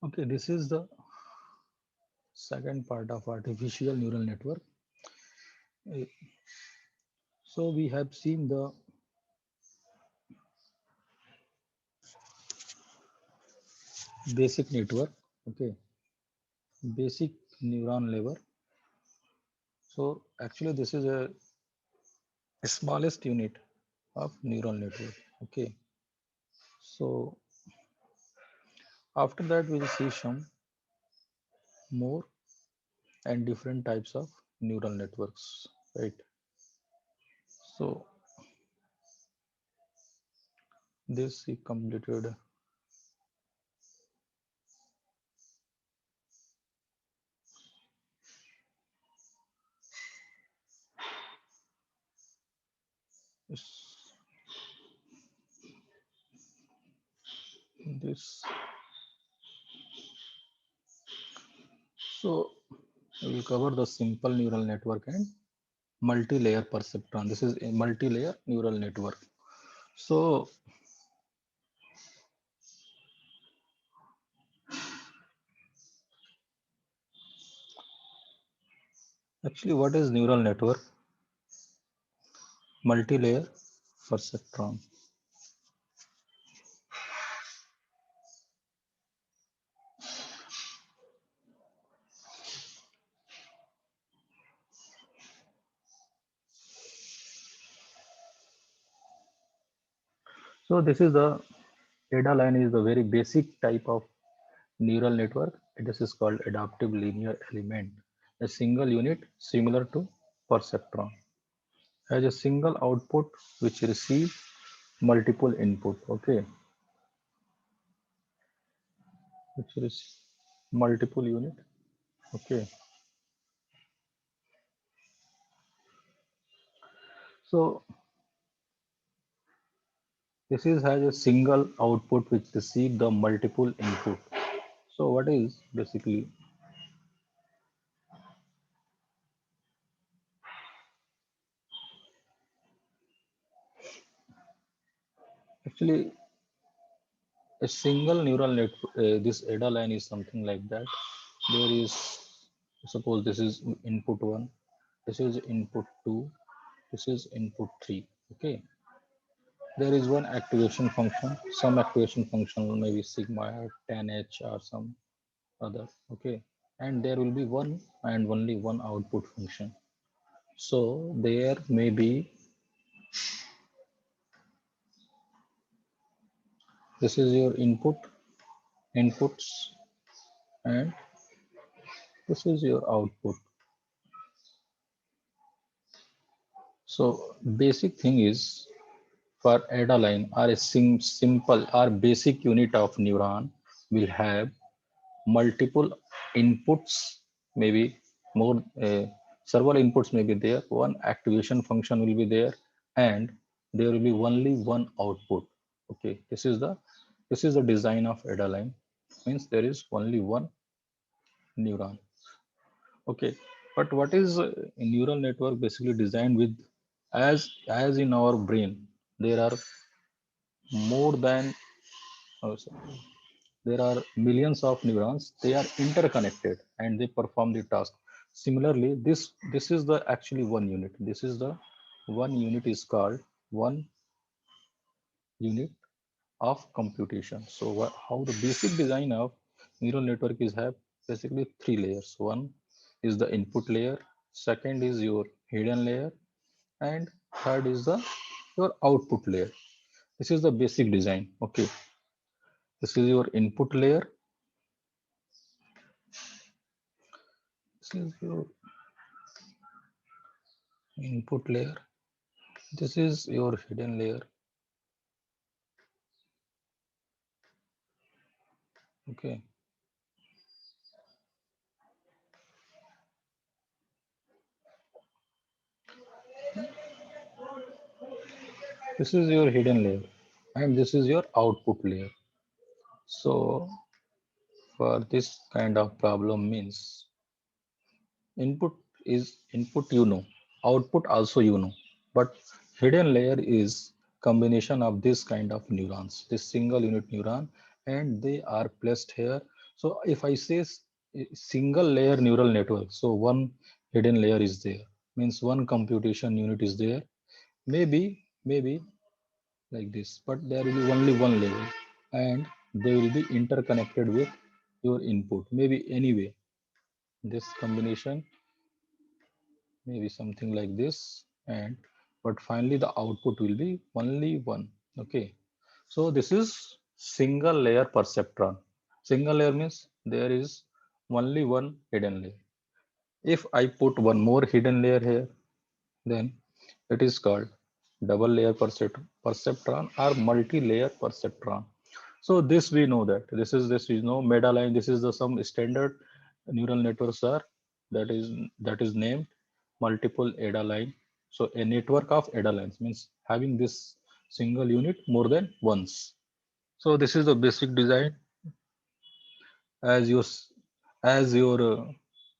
Okay, this is the second part of artificial neural network. Eh, So we have seen the basic network, okay, basic neuron level. So actually this is a smallest unit of neural network, okay. So after that we'll see some more and different types of neural networks, right? So this we completed. This so we'll cover the simple neural network and multi-layer perceptron. This is a multi-layer neural network. So actually, what is neural network? Multi-layer perceptron. So this is the ADA line is the very basic type of neural network. This is called adaptive linear element. A single unit similar to perceptron has a single output which receive multiple input. Okay, which is multiple unit. Okay, so this is has a single output which receive the multiple input. So what is basically actually a single neural network? This ADA line is something like that. There is suppose this is input one, this is input two, this is input three. Okay, there is one activation function. Some activation function maybe sigma 10h or some other. Okay, and there will be one and only one output function. So there may be this is your inputs, and this is your output. So basic thing is for ADA line or a simple or basic unit of neuron will have multiple inputs, maybe more several inputs may be there. One activation function will be there, and there will be only one output. Okay, this is the design of ADA line. Means there is only one neuron. Okay, but what is a neural network basically designed with? As in our brain, there are more than sorry, there are millions of neurons. They are interconnected and they perform the task. Similarly, this is the actually one unit. This is the one unit is called one unit of computation. So how the basic design of neural network is have basically three layers. One is the input layer, second is your hidden layer, and third is the your output layer. This is the basic design. Okay, this is your input layer. This is your input layer. This is your hidden layer. Okay, this is your hidden layer, and this is your output layer. So for this kind of problem means input is input, output also, but hidden layer is combination of this kind of neurons, this single unit neuron, and they are placed here So if I say single layer neural network, so one hidden layer is there, means one computation unit is there, maybe like this, but there will be only one level, and they will be interconnected with your input, maybe anyway this combination, maybe something like this, and but finally the output will be only one. Okay, so this is single layer perceptron. Single layer means there is only one hidden layer. If I put one more hidden layer here, then it is called double layer perceptron or multi-layer perceptron. So this we know, that this is no meta line. This is the some standard neural networks are, that is named multiple ADA line. So a network of ADA lines means having this single unit more than once. So this is the basic design as your as your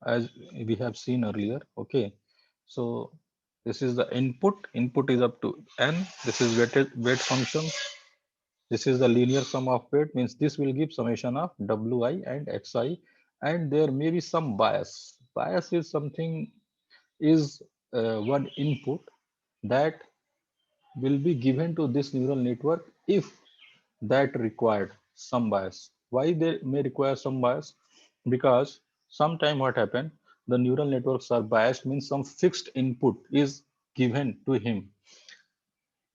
as we have seen earlier. Okay, so this is the input. Input is up to n. This is weight function. This is the linear sum of weight, means this will give summation of wi and xi, and there may be some bias. Bias is something, is one input that will be given to this neural network if that required some bias. Why they may require some bias? Because sometime what happened, the neural networks are biased, means some fixed input is given to him.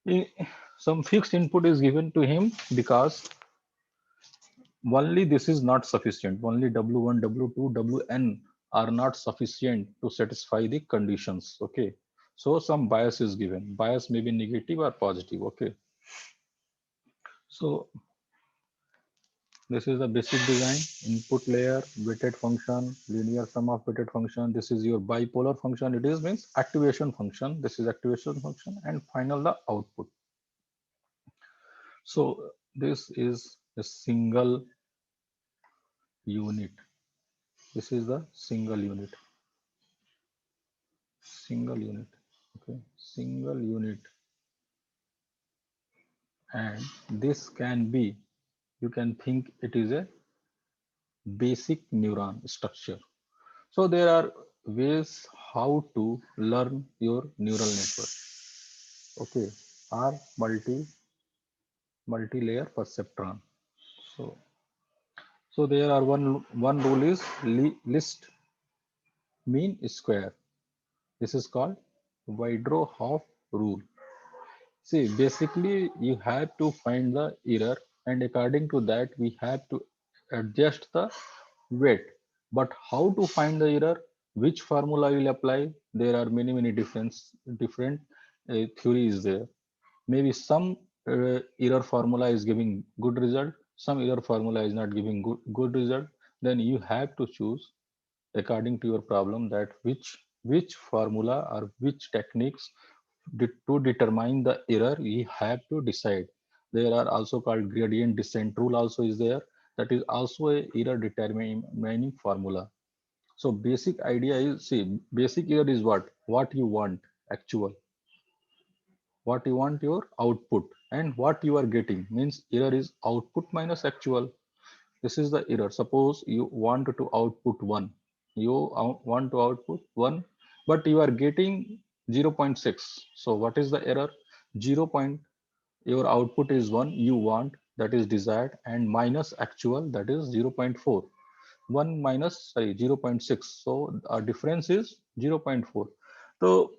I- Some fixed input is given to him because only this is not sufficient. Only W1, W2, Wn are not sufficient to satisfy the conditions. Okay. So some bias is given. Bias may be negative or positive. Okay. So this is the basic design. Input layer, weighted function, linear sum of weighted function. This is your bipolar function. It is means activation function. This is activation function, and final the output. So this is a single unit. This is the single unit. Single unit. Okay, single unit, and this can be, you can think it is a basic neuron structure. So there are ways how to learn your neural network. Okay, are multi-layer perceptron. So so there are one rule is list mean square. This is called Wydrow-Hoff rule. See, basically, you have to find the error, and according to that, we have to adjust the weight. But how to find the error? Which formula will apply? There are many different theories there. Maybe some error formula is giving good result, some error formula is not giving good result. Then you have to choose according to your problem, that which formula or which techniques to determine the error we have to decide. There are also called gradient descent rule also is there, that is also a error determining formula. So basic idea is, see, basic error is what you want, actual, what you want your output, and what you are getting, means error is output minus actual. This is the error. Suppose you want to output 1. You want to output 1, but you are getting 0 0.6. So what is the error? 0 point, your output is 1, you want, that is desired, and minus actual, that is 0 0.4. 1 minus, sorry, 0 0.6. So our difference is 0 0.4. So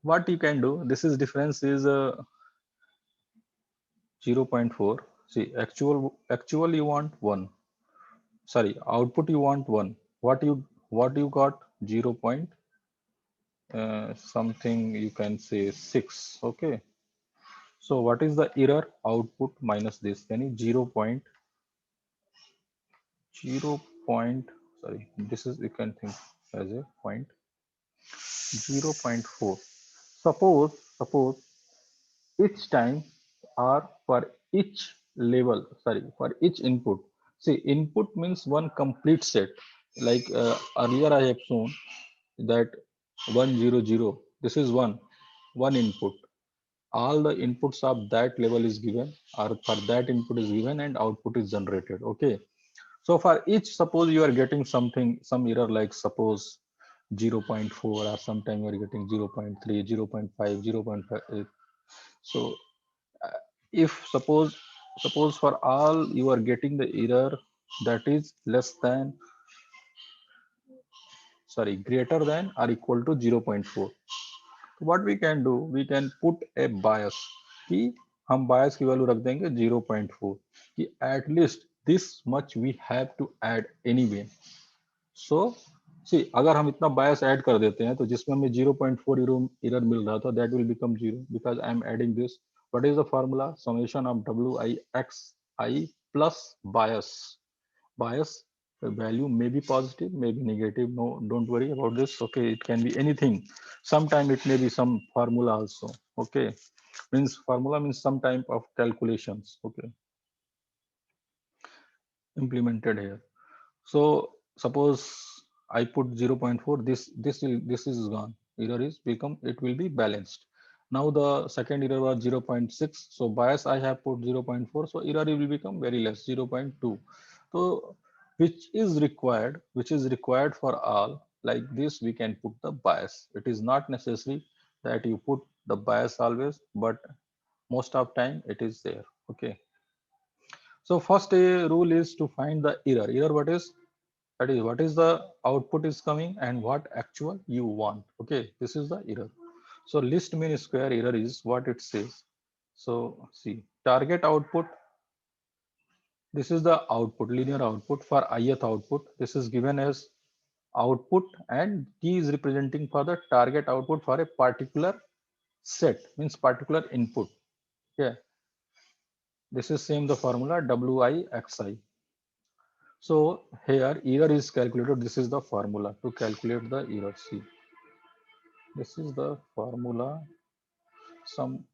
what you can do, this is difference is 0 0.4. See, actual you want 1, sorry, output you want 1, what you got 0 point something, you can say 6. Okay, so what is the error? Output minus this, can you 0 point, sorry, this is, you can think as a point 0.4. Suppose each time, or for each level, sorry, for each input. See, input means one complete set, like earlier I have shown that 100, this is one input. All the inputs of that level is given, or for that input is given, and output is generated. Okay, So for each, suppose you are getting something, some error, like suppose 0. 0.4, or sometime you are getting 0. 0.3, 0. 0.5, 0. 0.5. So uh, if suppose for all you are getting the error that is less than, sorry, greater than or equal to 0.4, what we can do, we can put a bias कि हम bias की value रख देंगे 0.4 कि at least this much we have to add anyway. So see, अगर हम इतना bias add कर देते हैं तो जिसमें हमें 0.4 error मिल रहा था, that will become 0 because I am adding this. What is the formula? Summation of wi xi plus bias. Bias, the value may be positive, may be negative. No, don't worry about this. Okay, it can be anything. Sometime it may be some formula also. Okay, means formula means some type of calculations. Okay, implemented here. So suppose I put 0.4, this is gone, error is become, it will be balanced. Now the second error was 0.6, so bias I have put 0.4, so error will become very less, 0.2. So which is required for all, like this we can put the bias. It is not necessary that you put the bias always, but most of time it is there. Okay, so first a rule is to find the error. Error what is? That is what is the output is coming and what actual you want. Okay, this is the error. So list mean square error is what it says. So see, target output, this is the output, linear output. For ith output, this is given as output, and t is representing for the target output for a particular set, means particular input. Yeah, this is same the formula wi xi. So here error is calculated. This is the formula to calculate the error. See, this is the formula. Some,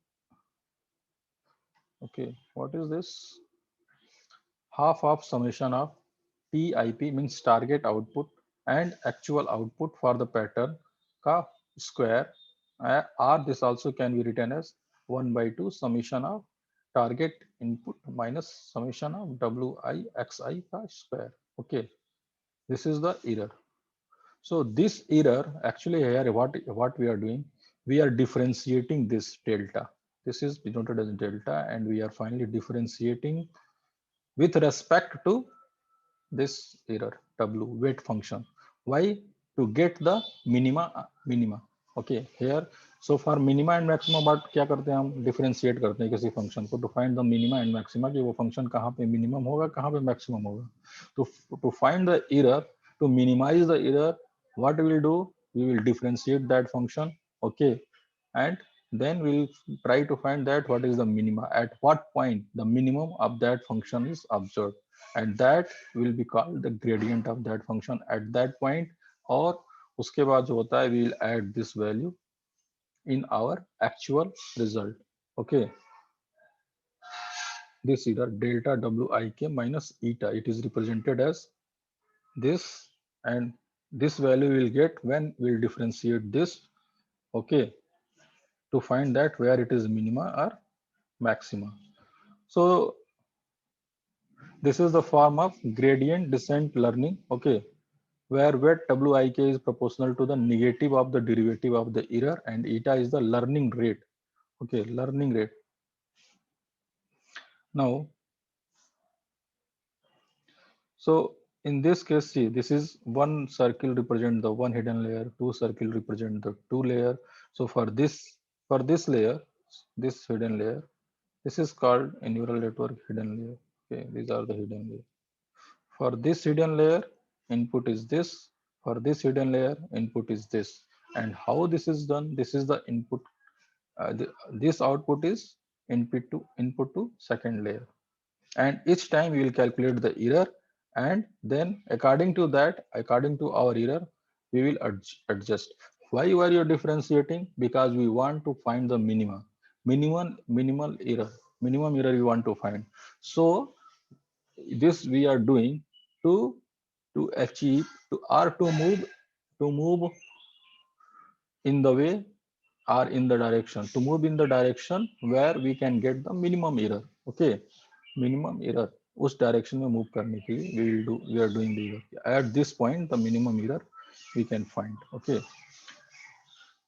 okay, what is this? Half of summation of TIP means target output and actual output for the pattern ka square, or this also can be written as 1 by 2 summation of target input minus summation of WIXI ka square. Okay, this is the error. So this error, actually here what we are doing, we are differentiating this delta. This is denoted as delta, and we are finally differentiating with respect to this error W weight function. Why? To get the minima. Okay, here so for minima and maxima बात क्या करते हैं, हम differentiate करते हैं किसी function को, to find the minima and maxima कि वो फंक्शन कहाँ पे मिनिमम होगा, कहाँ पे मैक्सिमम होगा. To find the error, to minimize the error, what we will do, we will differentiate that function. Okay, and then we'll try to find that what is the minima, at what point the minimum of that function is observed, and that will be called the gradient of that function at that point. और उसके बाद जो होता है, we will add this value in our actual result. Okay, this either delta wik minus eta, it is represented as this, and this value will get when we'll differentiate this. Okay, to find that where it is minima or maxima. So this is the form of gradient descent learning. Okay, where wik is proportional to the negative of the derivative of the error, and eta is the learning rate. Okay, learning rate. Now, so in this case, see, this is one circle represent the one hidden layer, two circle represent the two layer. So for this layer, this hidden layer, this is called a neural network hidden layer. Okay, these are the hidden layer. For this hidden layer, input is this. For this hidden layer, input is this. And how this is done? This is the input. This output is input to second layer. And each time we will calculate the error. And then according to that, according to our error, we will adjust. Why are you differentiating? Because we want to find the minima, minimal error, minimum error we want to find. So this we are doing to achieve to or to move in the way or in the direction, to move in the direction where we can get the minimum error. Okay, minimum error. उस direction में move करने के लिए we are doing the error at this point the minimum error we can find. Okay,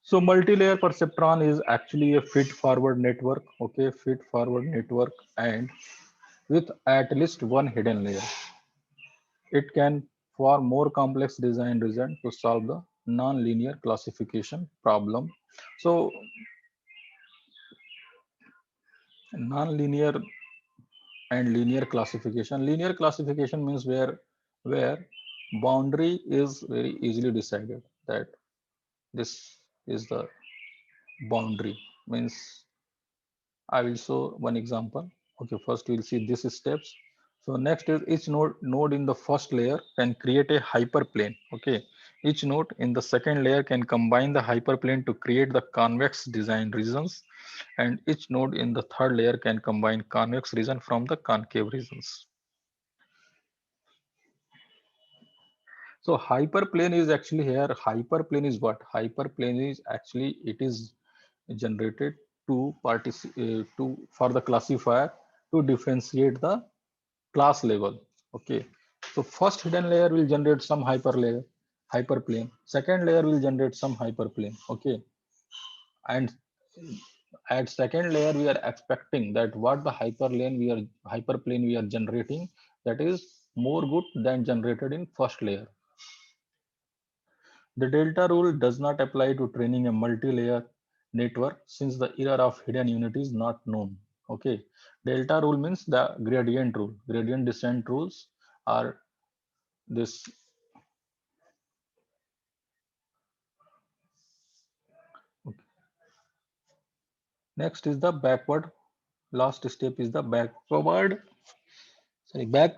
so multi-layer perceptron is actually a feed forward network. Okay, feed forward network, and with at least one hidden layer. It can for more complex design reason to solve the non-linear classification problem. So non-linear and linear classification. Linear classification means where boundary is very easily decided, that this is the boundary. Means I will show one example. Okay, first we'll see these steps. So next is each node in the first layer can create a hyperplane. Okay, each node in the second layer can combine the hyperplane to create the convex design regions, and each node in the third layer can combine convex region from the concave regions. So hyperplane is actually here. Hyperplane is what? Hyperplane is actually it is generated to for the classifier to differentiate the class level. Okay. So first hidden layer will generate some hyperplane. Second layer will generate some hyperplane. Okay. And at second layer we are expecting that what the hyperplane we are generating, that is more good than generated in first layer. The delta rule does not apply to training a multi-layer network since the error of hidden unit is not known. Okay, delta rule means the gradient rule. Gradient descent rules are this. Okay. Next is the backward. Last step is the back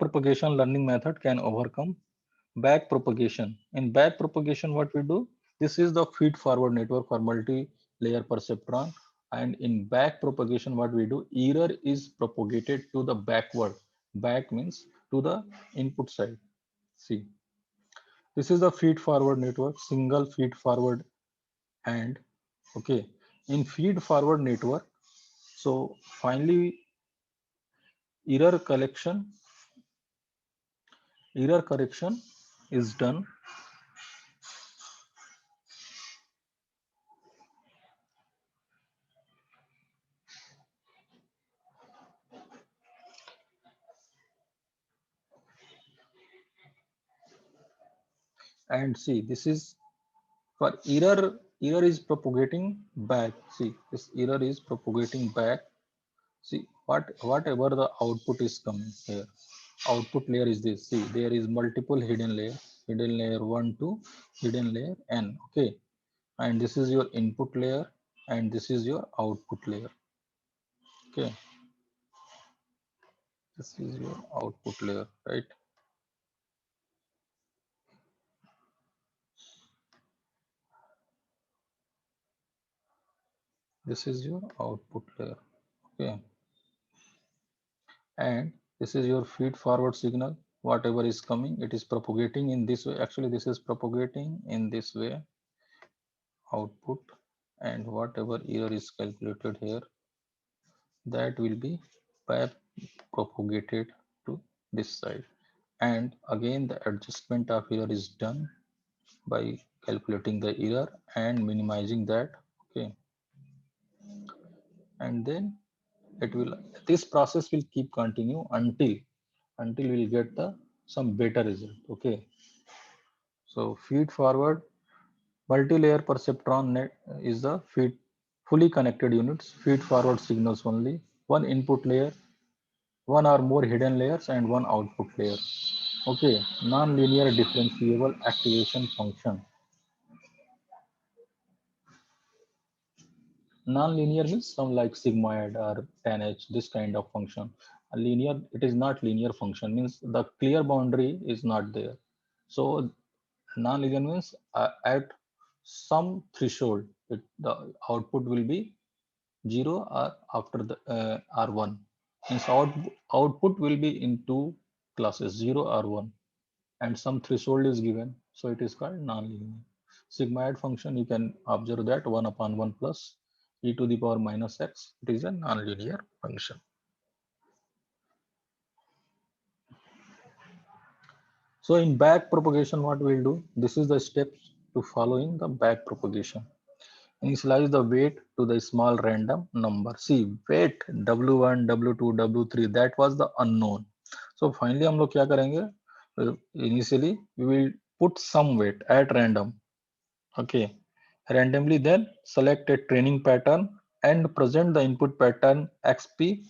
propagation learning method can overcome back propagation. In back propagation, what we do? This is the feed forward network for multi-layer perceptron. And in back propagation, what we do? Error is propagated to the backward. Back means to the input side. See, this is the feed forward network, single feed forward, and okay. In feed forward network, so finally error collection, error correction is done. And see, this is for error is propagating back. See, this error is propagating back. See, whatever the output is coming here, output layer is this. See, there is multiple hidden layer 1 to hidden layer n. Okay, and this is your input layer and this is your output layer. Okay, this is your output layer, right? This is your output layer. Okay, and this is your feed forward signal. Whatever is coming, it is propagating in this way. Actually, this is propagating in this way, output, and whatever error is calculated here, that will be back propagated to this side. And again, the adjustment of error is done by calculating the error and minimizing that. Okay, and then it will, this process will keep continue until we'll get the some better result. Okay, so feed forward multi-layer perceptron net is the fully connected units, feed forward signals only, one input layer, one or more hidden layers, and one output layer. Okay, non-linear differentiable activation function. Non-linear means some like sigmoid or tanh, this kind of function. A linear, it is not linear function, means the clear boundary is not there. So non-linear means at some threshold, the output will be 0 or after the or 1. Means output will be in two classes, 0 or 1, and some threshold is given. So it is called non-linear. Sigmoid function, you can observe that 1 upon 1 plus e to the power minus x. It is a non-linear function. So in back propagation, what we'll do, this is the steps to follow in the back propagation. Initialize the weight to the small random number. See, weight w1, w2, w3, that was the unknown. So finally हम लोग क्या करेंगे? Initially we will put some weight at random. Okay, randomly, then select a training pattern and present the input pattern xp.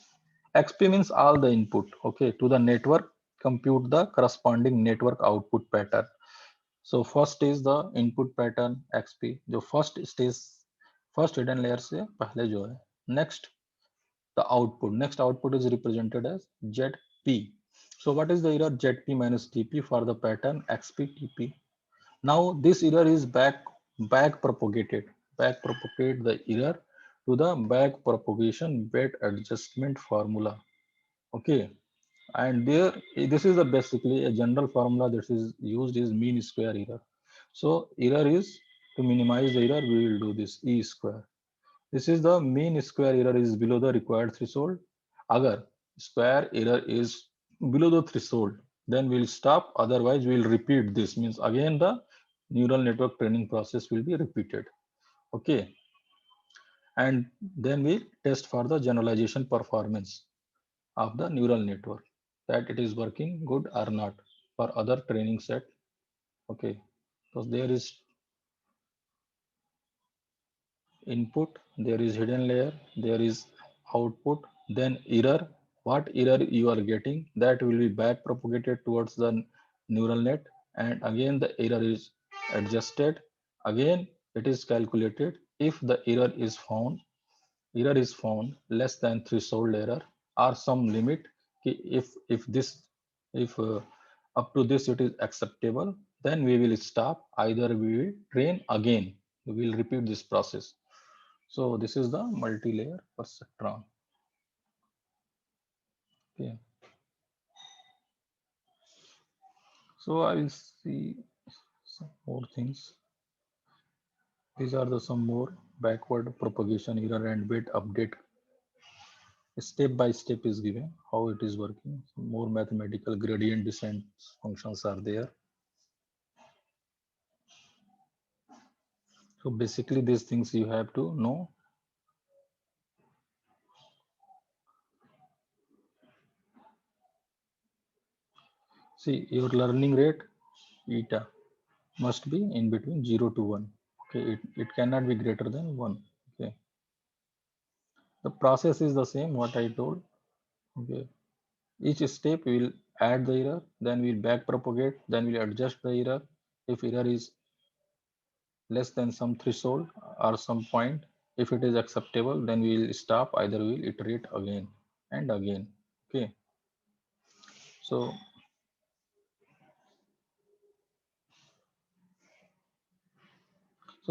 Xp means all the input, okay, to the network. Compute the corresponding network output pattern. So first is the input pattern xp, जो first stage, first hidden layer से पहले जो है. Next, the output. Next output is represented as zp. So what is the error? Zp minus tp for the pattern xp tp. Now this error is back propagated. Back propagate the error to the back propagation weight adjustment formula. Okay, and there, this is the basically a general formula that is used is mean square error. So error is, to minimize the error, we will do this e square. This is the mean square error is below the required threshold. Agar square error is below the threshold, then we'll stop. Otherwise, we'll repeat this. Means again the neural network training process will be repeated. Okay, and then we test for the generalization performance of the neural network, that it is working good or not for other training set. Okay, so there is input, there is hidden layer, there is output, then error. What error you are getting, that will be back propagated towards the neural net, and again the error is adjusted. Again it is calculated. If the error is found less than threshold error or some limit, if this, if up to this it is acceptable, then we will stop. Either we will train again, we will repeat this process. So this is the multi-layer perceptron. Okay, so I will see some more things. These are the some more backward propagation error and weight update. Step by step is given how it is working. Some more mathematical gradient descent functions are there. So basically these things you have to know. See, your learning rate eta must be in between 0 to 1. Okay, it cannot be greater than 1. Okay, the process is the same what I told. Okay, each step will add the error, then we'll back propagate, then we'll adjust the error. If error is less than some threshold or some point, if it is acceptable, then we will stop. Either we will iterate again and again. Okay, so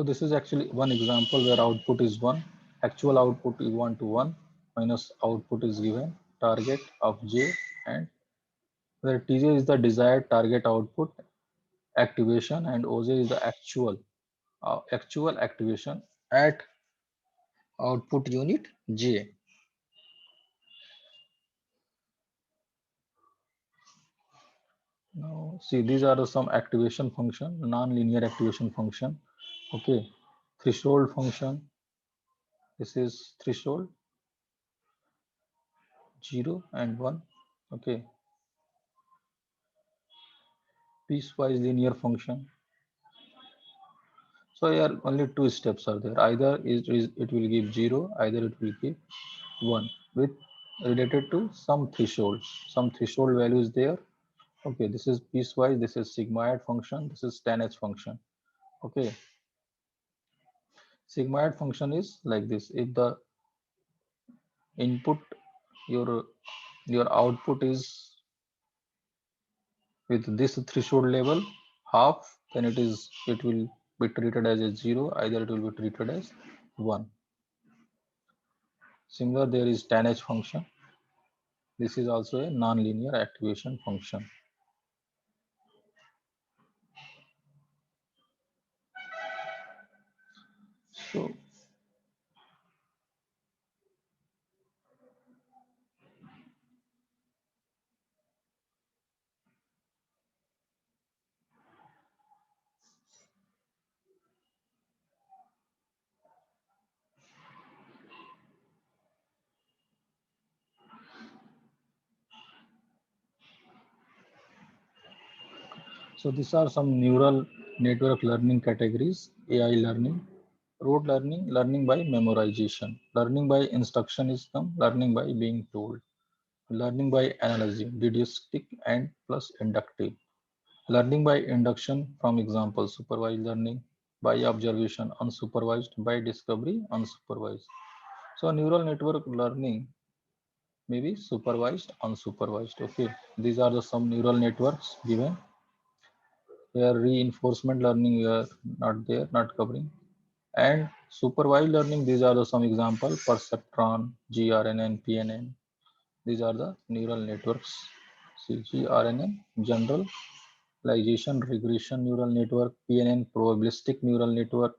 this is actually one example where output is 1, actual output is 1 to 1, minus output is given, target of j, and where tj is the desired target output activation and oj is the actual activation at output unit j. Now see, these are some activation function, non-linear activation function. Okay, threshold function, this is threshold 0 and 1. Okay, piecewise linear function. So here only two steps are there. Either it will give 0, either it will give 1 with related to some threshold. Some threshold value is there. Okay, this is piecewise, this is sigmoid function, this is tan h function. Okay, sigmoid function is like this. If the input, your output is with this threshold level half, then it will be treated as a 0, either it will be treated as 1. Similar, there is tan h function. This is also a non-linear activation function. So So these are some neural network learning categories: AI learning, rote learning, learning by memorization, learning by instruction is come, learning by being told, learning by analogy, deductive and plus inductive, learning by induction from example, supervised learning, by observation, unsupervised, by discovery, unsupervised. So neural network learning may be supervised, unsupervised. Okay, these are the some neural networks given. Here reinforcement learning we are not there, not covering. And supervised learning, these are the some example: perceptron, GRNN, PNN. These are the neural networks. See, GRNN, generalization regression neural network, PNN, probabilistic neural network.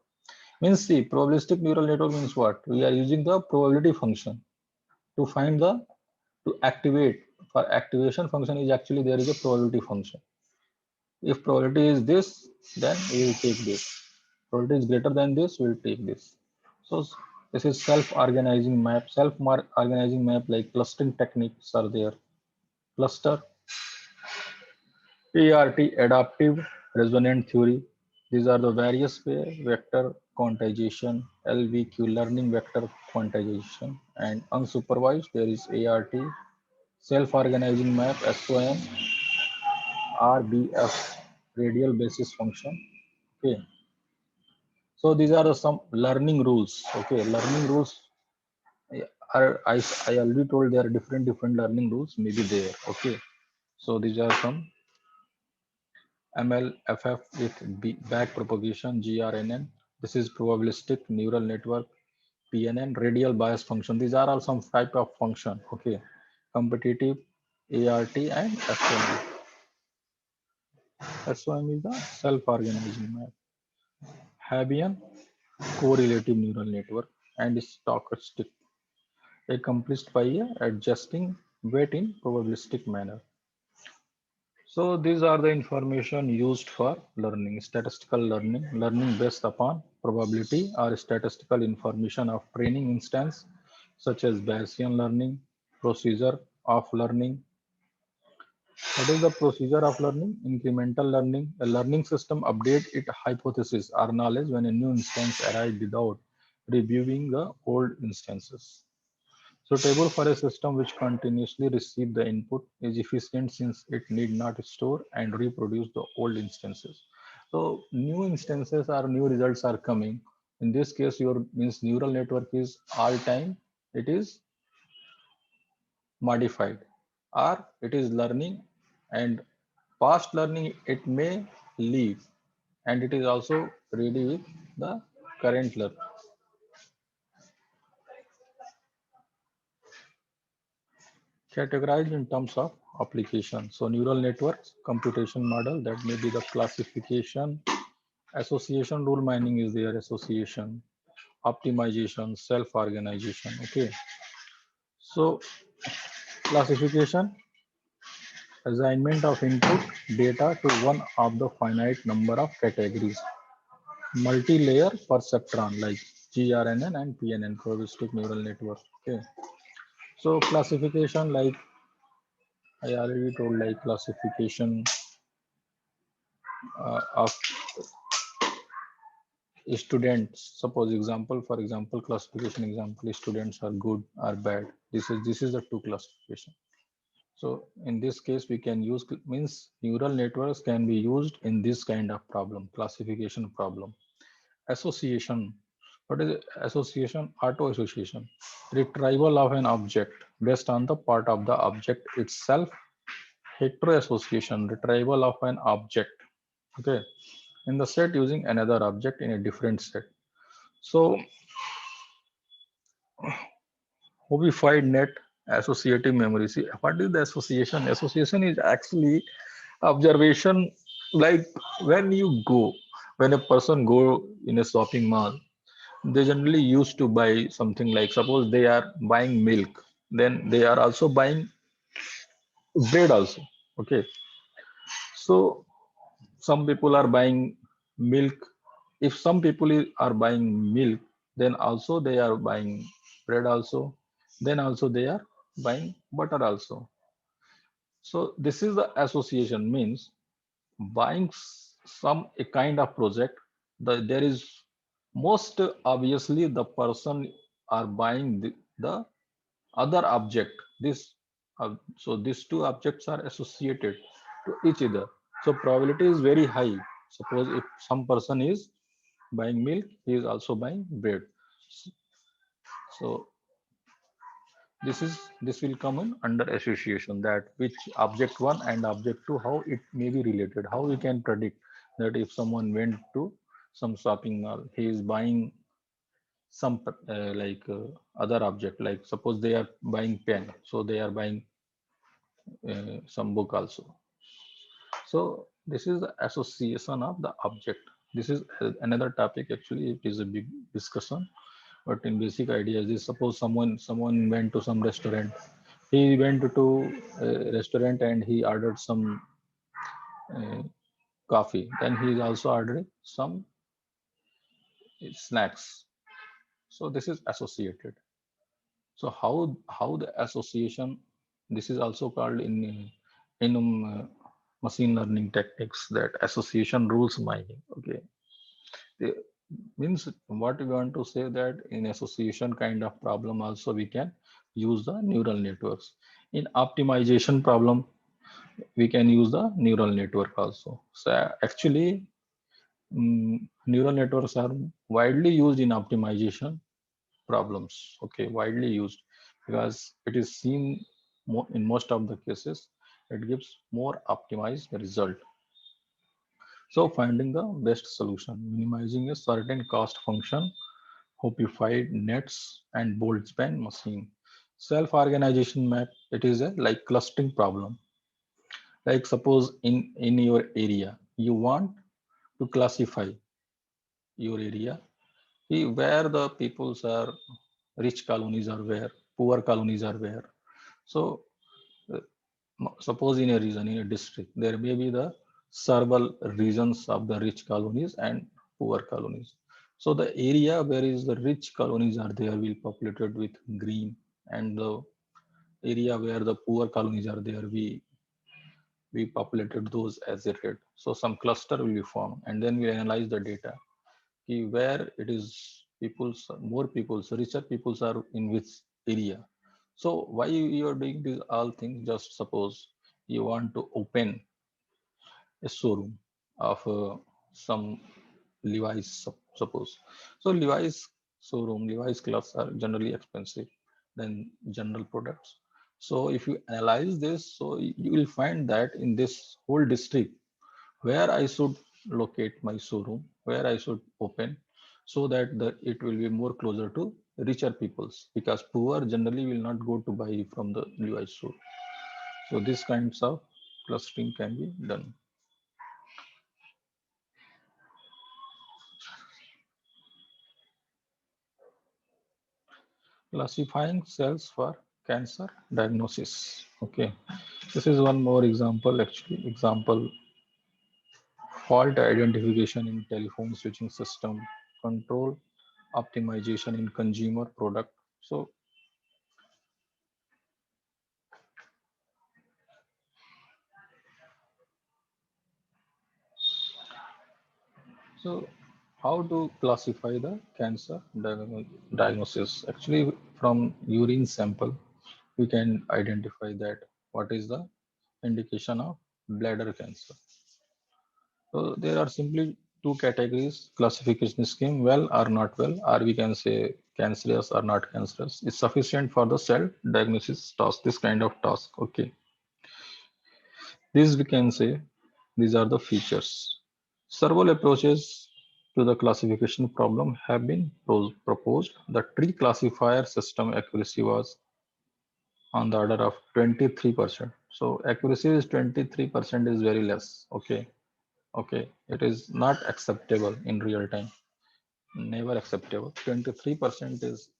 Means see, probabilistic neural network means what? We are using the probability function to find the, to activate. For activation function is actually there is a probability function. If probability is this, then we will take this. Probability is greater than this, we will take this. So this is self-organizing map. Self-organizing map like clustering techniques are there. Cluster, ART, adaptive resonant theory. These are the various way vector quantization, LVQ, learning vector quantization, and unsupervised. There is ART, self-organizing map, SOM, RBF, radial basis function. Okay, so these are the some learning rules. Okay, learning rules are I already told there are different learning rules maybe there. Okay, so these are some MLFF with back propagation, GRNN. This is probabilistic neural network, PNN, radial bias function. These are all some type of function. Okay, competitive, ART, and SOM. SOM is the self-organizing map. Hebbian correlative neural network and stochastic, accomplished by adjusting weight in probabilistic manner. So these are the information used for learning. Statistical learning, learning based upon probability or statistical information of training instance, such as Bayesian learning, procedure of learning. What is the procedure of learning? Incremental learning. A learning system updates its hypothesis or knowledge when a new instance arrives without reviewing the old instances. Suitable for a system which continuously receives the input, is efficient since it need not store and reproduce the old instances. So new instances or new results are coming. In this case, your means neural network is all time it is modified, or it is learning, and past learning it may leave, and it is also ready with the current learning. Categorized in terms of application. So neural networks, computation model, that may be the classification, association, rule mining is their association, optimization, self-organization. Okay. So classification, assignment of input data to one of the finite number of categories. Multi-layer perceptron like GRNN and PNN, probabilistic neural network. Okay. So classification, like I already told, like classification of students. Suppose example, for example, classification example, students are good or bad. This is the two classification. So in this case we can use, means neural networks can be used in this kind of problem, classification problem. Association, what is it? Association, auto association, retrieval of an object based on the part of the object itself. Hetero association, retrieval of an object, okay, in the set using another object in a different set. So Hobified net associative memory. See, what is the association? Association is actually observation. Like when you go, when a person go in a shopping mall, they generally used to buy something, like suppose they are buying milk, then they are also buying bread also. Okay, so some people are buying milk. If some people are buying milk, then also they are buying bread also, then also they are buying butter also. So this is the association, means buying some a kind of project, there is most obviously the person are buying the other object. This so these two objects are associated to each other, so probability is very high. Suppose if some person is buying milk, he is also buying bread. So this will come in under association, that which object one and object two, how it may be related, how we can predict that if someone went to some shopping mall, he is buying some other object, like suppose they are buying pen, so they are buying some book also. So this is the association of the object. This is another topic, actually it is a big discussion, but in basic ideas is, suppose someone went to some restaurant, he went to a restaurant and he ordered some uh, coffee, then he is also ordering some snacks. So this is associated. So how the association, this is also called in machine learning techniques, that association rules mining. Okay. They, means what we want to say, that in association kind of problem also we can use the neural networks. In optimization problem, we can use the neural network also. So actually, neural networks are widely used in optimization problems. Okay, widely used because it is seen in most of the cases, it gives more optimized result. So finding the best solution, minimizing a certain cost function, hopified nets and bolt span machine. Self-organization map, it is a like clustering problem. Like suppose in your area, you want to classify your area, where the peoples are, rich colonies are where, poor colonies are where. So uh, suppose in a region, in a district, there may be the several regions of the rich colonies and poor colonies. So the area where is the rich colonies are there will populated with green, and the area where the poor colonies are there, we populated those as a red. So some cluster will be formed, and then we analyze the data. Where it is people's, more people's, richer people's are in which area. So why you are doing these all things? Just suppose you want to open a showroom of some Levi's, suppose. So Levi's showroom, Levi's clothes are generally expensive than general products. So if you analyze this, so you will find that in this whole district, where I should locate my showroom, where I should open, so that it will be more closer to richer peoples, because poor generally will not go to buy from the Levi's store. So these kinds of clustering can be done. Classifying cells for cancer diagnosis. Okay, this is one more example, actually. Example: fault identification in telephone switching system, control optimization in consumer product. So how to classify the cancer diagnosis? Actually, from urine sample, we can identify that what is the indication of bladder cancer. So there are simply two categories classification scheme: well or not well, or we can say cancerous or not cancerous. It's sufficient for the cell diagnosis task. This kind of task. Okay, these we can say these are the features. Several approaches to the classification problem have been proposed. The tree classifier system accuracy was on the order of 23%. So accuracy is 23% is very less. Okay. Okay. It is not acceptable in real time. Never acceptable. 23% is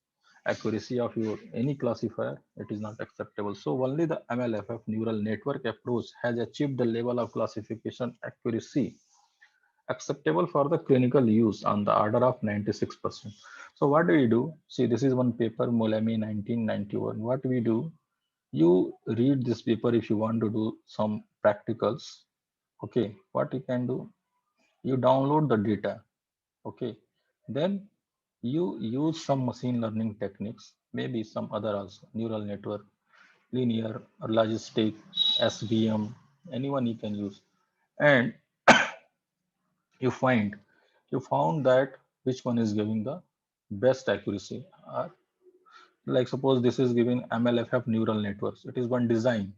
accuracy of your any classifier. It is not acceptable. So only the MLFF neural network approach has achieved the level of classification accuracy acceptable for the clinical use on the order of 96%. So what do we do? See, this is one paper, Molami 1991. What we do? You read this paper if you want to do some practicals. Okay, what you can do, you download the data. Okay, then you use some machine learning techniques, maybe some other also, neural network, linear, or logistic, SVM, anyone you can use. And you find, you found that which one is giving the best accuracy. Like suppose this is giving MLFF neural networks. It is one design.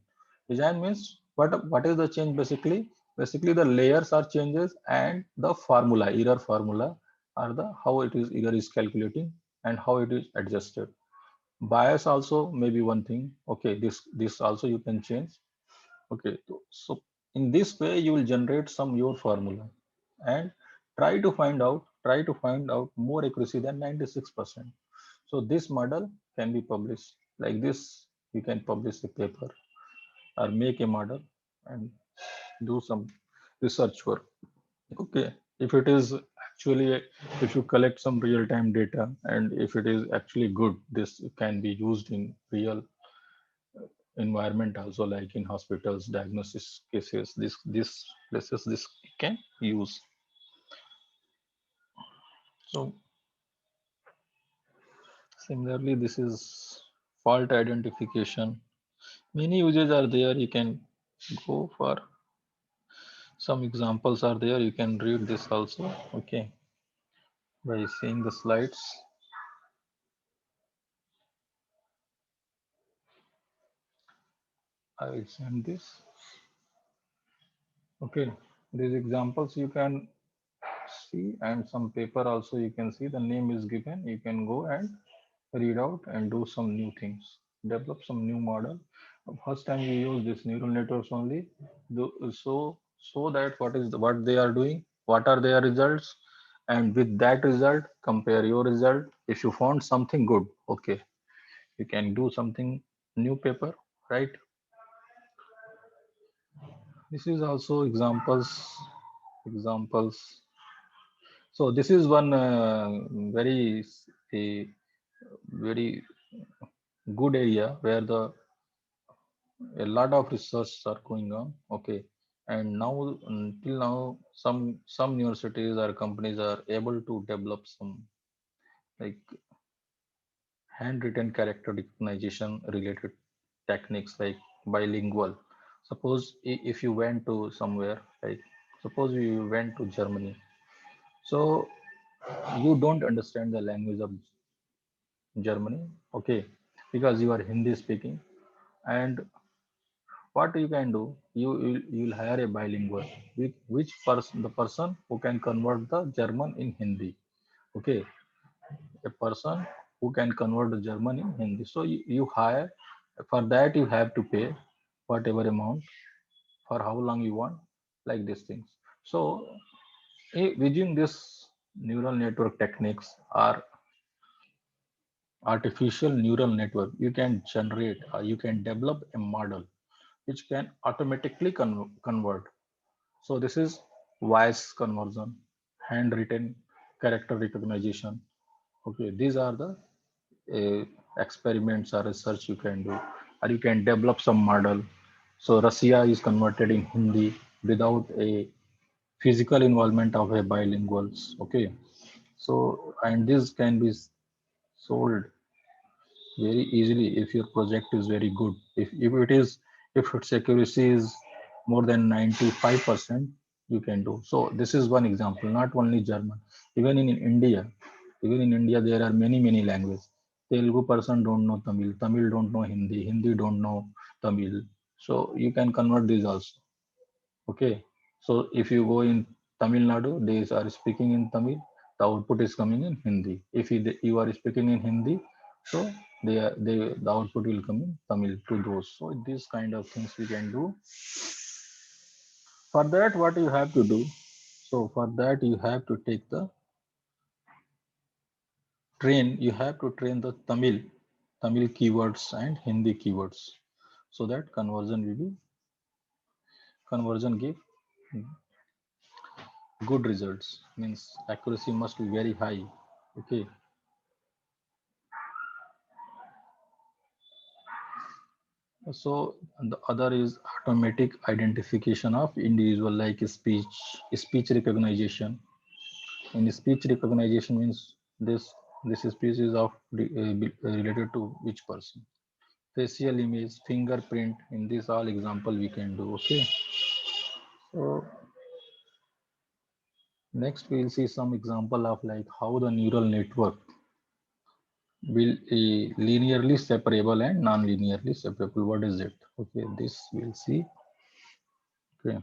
Design means what is the change basically? Basically the layers are changes and the formula, error formula are the how it is error is calculating and how it is adjusted. Bias also may be one thing. Okay, this also you can change. Okay, so in this way you will generate some your formula and try to find out more accuracy than 96%. So this model can be published like this. You can publish a paper or make a model and do some research work. Okay, if it is actually, if you collect some real time data and if it is actually good, this can be used in real environment also, like in hospitals, diagnosis cases. This places this can use. So similarly, this is fault identification. Many uses are there. You can go for some examples are there. You can read this also. Okay, by seeing the slides. I will send this. Okay, these examples you can see and some paper also you can see the name is given. You can go and read out and do some new things, develop some new model. First time you use this neural networks only, so that what they are doing, what are their results, and with that result compare your result. If you found something good, okay, you can do something new paper, right? This is also examples. So this is one a very good area where the a lot of research are going on. Okay, and now until now some universities or companies are able to develop some like handwritten character recognition related techniques like bilingual. Suppose if you went to somewhere, like suppose you went to Germany, so you don't understand the language of Germany, okay, because you are Hindi speaking. And what you can do, you'll hire a bilingual, which person, the person who can convert the German in Hindi. Okay, a person who can convert the German in Hindi. So you hire, for that you have to pay whatever amount for how long you want, like these things. So using this neural network techniques or artificial neural network, you can generate or you can develop a model which can automatically convert. So this is voice conversion, handwritten character recognition. Okay, these are the uh, experiments or research you can do, or you can develop some model. So Russia is converted in Hindi without a physical involvement of a bilinguals. Okay, so and this can be sold very easily if your project is very good. If it is, if its accuracy is more than 95%, you can do. So this is one example, not only German. Even in India, even in India, there are many languages. Telugu person don't know Tamil, Tamil don't know Hindi, Hindi don't know Tamil. So you can convert these also. Okay. So if you go in Tamil Nadu, they are speaking in Tamil, the output is coming in Hindi. If you are speaking in Hindi, so the output will come in Tamil to those. So these kind of things we can do. For that, what you have to do? So for that, you have to take the you have to train the Tamil keywords and Hindi keywords. So that conversion give good results. Means accuracy must be very high. Okay. So the other is automatic identification of individual, like speech recognition. In speech recognition means this speech is of related to which person. Facial image, fingerprint. In this all example we can do. Okay. So next we'll see some example of like how the neural network will linearly separable and non-linearly separable. What is it? Okay, this we'll see. Okay.